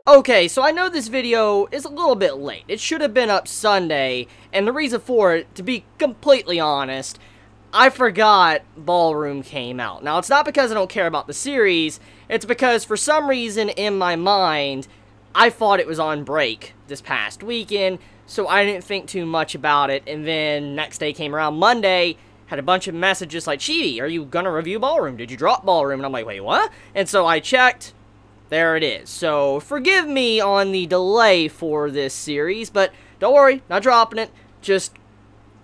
Okay, so I know this video is a little bit late. It should have been up Sunday, and the reason for it, to be completely honest, I forgot Ballroom came out. Now, it's not because I don't care about the series, it's because for some reason in my mind, I thought it was on break this past weekend, so I didn't think too much about it, and then next day came around Monday, had a bunch of messages like, Chibi, are you gonna review Ballroom? Did you drop Ballroom? And I'm like, wait, what? And so I checked. There it is. So, forgive me on the delay for this series, but don't worry, not dropping it. Just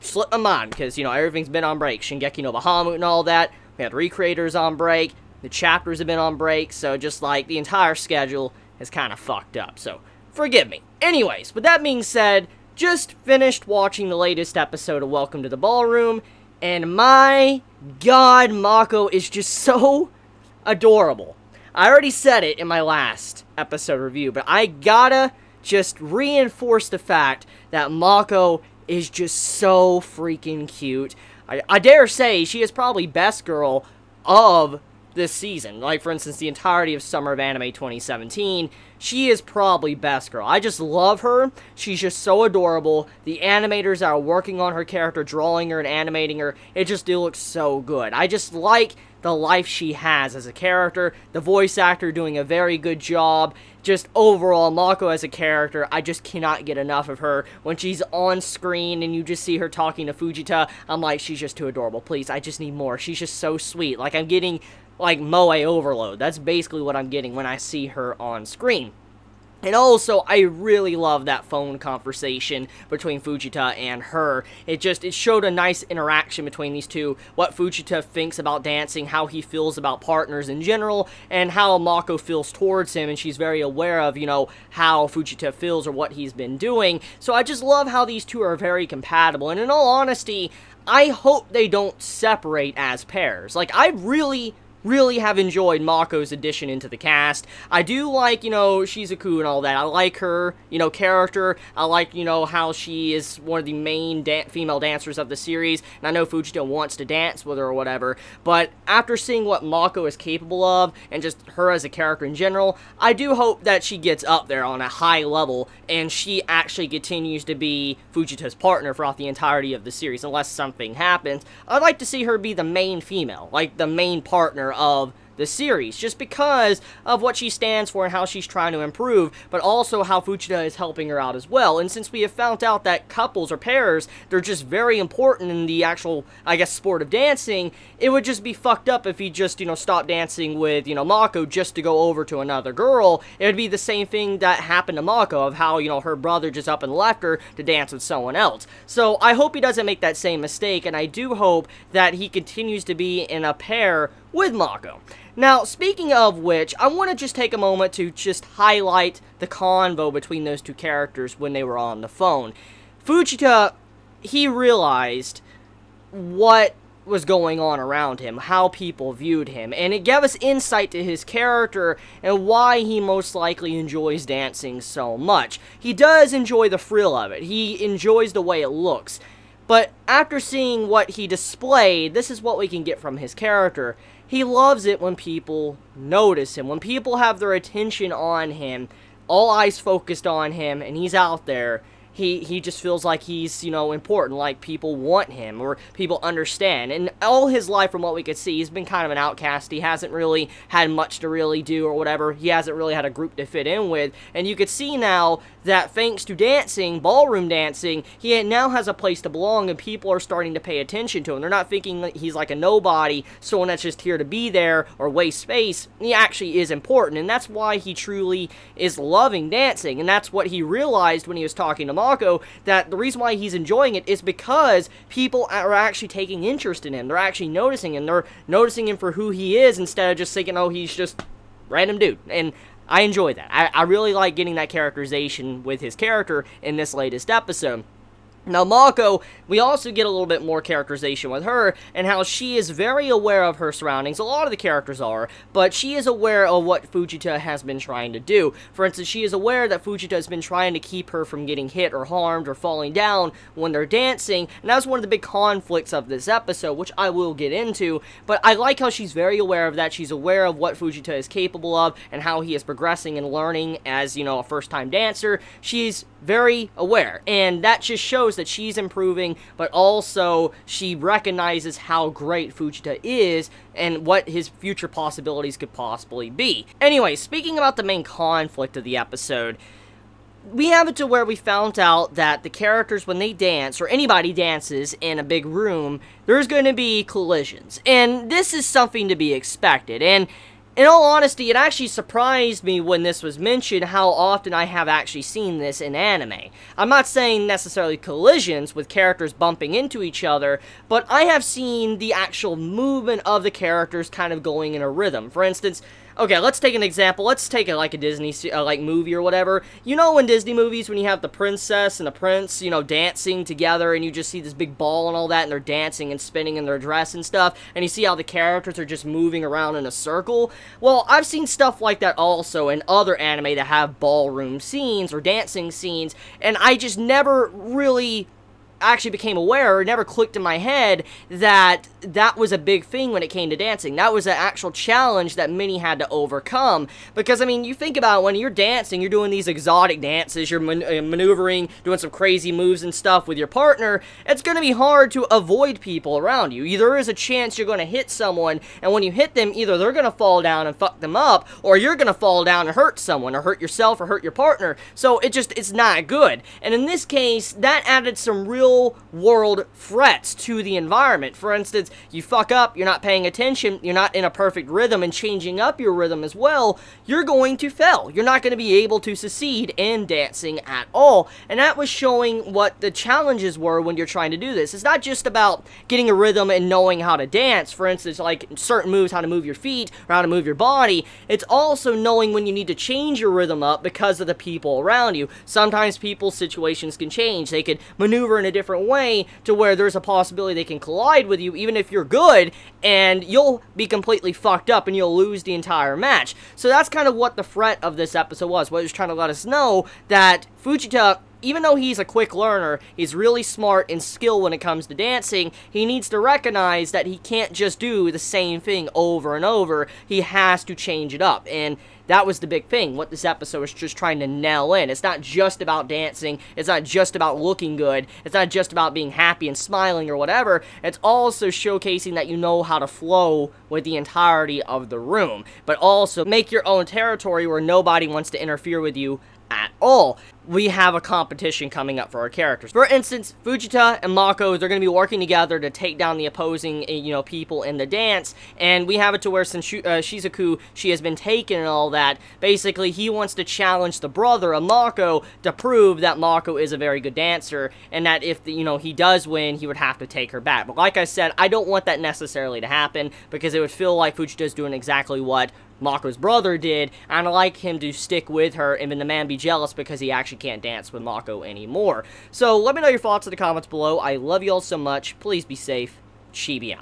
slipped my mind, because, you know, everything's been on break. Shingeki no Bahamut and all that. We had Recreators on break. The chapters have been on break, so just, like, the entire schedule is kind of fucked up. So, forgive me. Anyways, with that being said, just finished watching the latest episode of Welcome to the Ballroom, and my god, Mako is just so adorable. I already said it in my last episode review, but I gotta just reinforce the fact that Mako is just so freaking cute. I dare say she is probably best girl of this season. Like, for instance, the entirety of Summer of Anime 2017, she is probably best girl. I just love her. She's just so adorable. The animators that are working on her character, drawing her and animating her, it just looks so good. I just like the life she has as a character, the voice actor doing a very good job, just overall, Mako as a character, I just cannot get enough of her. When she's on screen and you just see her talking to Fujita, I'm like, she's just too adorable, please, I just need more, she's just so sweet, like I'm getting, like, moe overload, that's basically what I'm getting when I see her on screen. And also, I really love that phone conversation between Fujita and her. It showed a nice interaction between these two, what Fujita thinks about dancing, how he feels about partners in general, and how Mako feels towards him, and she's very aware of, you know, how Fujita feels or what he's been doing. So I just love how these two are very compatible, and in all honesty, I hope they don't separate as pairs. Like, I really have enjoyed Mako's addition into the cast. I do like, you know, Shizuku and all that. I like her, you know, character. I like, you know, how she is one of the main female dancers of the series. And I know Fujita wants to dance with her or whatever. But after seeing what Mako is capable of, and just her as a character in general, I do hope that she gets up there on a high level, and she actually continues to be Fujita's partner throughout the entirety of the series, unless something happens. I'd like to see her be the main female, like the main partner of the series, just because of what she stands for and how she's trying to improve, but also how Fujita is helping her out as well. And since we have found out that couples or pairs, they're just very important in the actual, I guess, sport of dancing, it would just be fucked up if he just, you know, stopped dancing with, you know, Mako just to go over to another girl. It would be the same thing that happened to Mako, of how, you know, her brother just up and left her to dance with someone else. So I hope he doesn't make that same mistake, and I do hope that he continues to be in a pair with Mako. Now, speaking of which, I want to just take a moment to just highlight the convo between those two characters when they were on the phone. Fujita, he realized what was going on around him, how people viewed him, and it gave us insight to his character and why he most likely enjoys dancing so much. He does enjoy the thrill of it. He enjoys the way it looks. But after seeing what he displayed, this is what we can get from his character. He loves it when people notice him, when people have their attention on him, all eyes focused on him, and he's out there. He just feels like he's, you know, important, like people want him, or people understand. And all his life, from what we could see, he's been kind of an outcast. He hasn't really had much to really do or whatever. He hasn't really had a group to fit in with. And you could see now that thanks to dancing, ballroom dancing, he now has a place to belong, and people are starting to pay attention to him. They're not thinking that he's like a nobody, someone that's just here to be there or waste space. He actually is important, and that's why he truly is loving dancing. And that's what he realized when he was talking to Mako, that the reason why he's enjoying it is because people are actually taking interest in him. They're actually noticing him. They're noticing him for who he is, instead of just thinking, oh, he's just a random dude. And I enjoy that. I really like getting that characterization with his character in this latest episode. Now, Mako, we also get a little bit more characterization with her, and how she is very aware of her surroundings. A lot of the characters are, but she is aware of what Fujita has been trying to do. For instance, she is aware that Fujita has been trying to keep her from getting hit or harmed or falling down when they're dancing, and that's one of the big conflicts of this episode, which I will get into, but I like how she's very aware of that. She's aware of what Fujita is capable of, and how he is progressing and learning as, you know, a first-time dancer. She's very aware, and that just shows that she's improving, but also she recognizes how great Fujita is and what his future possibilities could possibly be. Anyway, speaking about the main conflict of the episode, we have it to where we found out that the characters, when they dance, or anybody dances in a big room, there's going to be collisions, and this is something to be expected. And in all honesty, it actually surprised me when this was mentioned how often I have actually seen this in anime. I'm not saying necessarily collisions with characters bumping into each other, but I have seen the actual movement of the characters kind of going in a rhythm. For instance, okay, let's take an example. Let's take it like a Disney like movie or whatever. You know, in Disney movies, when you have the princess and the prince, you know, dancing together, and you just see this big ball and all that, and they're dancing and spinning in their dress and stuff, and you see how the characters are just moving around in a circle. Well, I've seen stuff like that also in other anime that have ballroom scenes or dancing scenes, and I just never really actually became aware, or never clicked in my head, that that was a big thing when it came to dancing. That was an actual challenge that many had to overcome. Because, I mean, you think about it, when you're dancing, you're doing these exotic dances, you're maneuvering, doing some crazy moves and stuff with your partner, it's going to be hard to avoid people around you. There is a chance you're going to hit someone, and when you hit them, either they're going to fall down and fuck them up, or you're going to fall down and hurt someone, or hurt yourself, or hurt your partner. So it's not good. And in this case, that added some real world threats to the environment. For instance, you fuck up, you're not paying attention, you're not in a perfect rhythm and changing up your rhythm as well, you're going to fail. You're not going to be able to succeed in dancing at all. And that was showing what the challenges were when you're trying to do this. It's not just about getting a rhythm and knowing how to dance, for instance, like certain moves, how to move your feet, or how to move your body. It's also knowing when you need to change your rhythm up because of the people around you. Sometimes people's situations can change. They could maneuver in a different way to where there's a possibility they can collide with you, even if you're good, and you'll be completely fucked up and you'll lose the entire match. So that's kind of what the threat of this episode was. What it was trying to let us know that Fujita, even though he's a quick learner, he's really smart and skilled when it comes to dancing, he needs to recognize that he can't just do the same thing over and over. He has to change it up, and that was the big thing, what this episode was just trying to nail in. It's not just about dancing, it's not just about looking good, it's not just about being happy and smiling or whatever, it's also showcasing that you know how to flow with the entirety of the room, but also make your own territory where nobody wants to interfere with you at all. We have a competition coming up for our characters. For instance, Fujita and Mako, they're going to be working together to take down the opposing, people in the dance, and we have it to where since Shizuku, she has been taken and all that, basically he wants to challenge the brother of Mako to prove that Mako is a very good dancer, and that if, he does win, he would have to take her back. But like I said, I don't want that necessarily to happen, because it would feel like Fujita's doing exactly what Mako's brother did, and I like him to stick with her, and then the man be jealous because he actually can't dance with Mako anymore. So let me know your thoughts in the comments below. I love you all so much. Please be safe. Chibi out.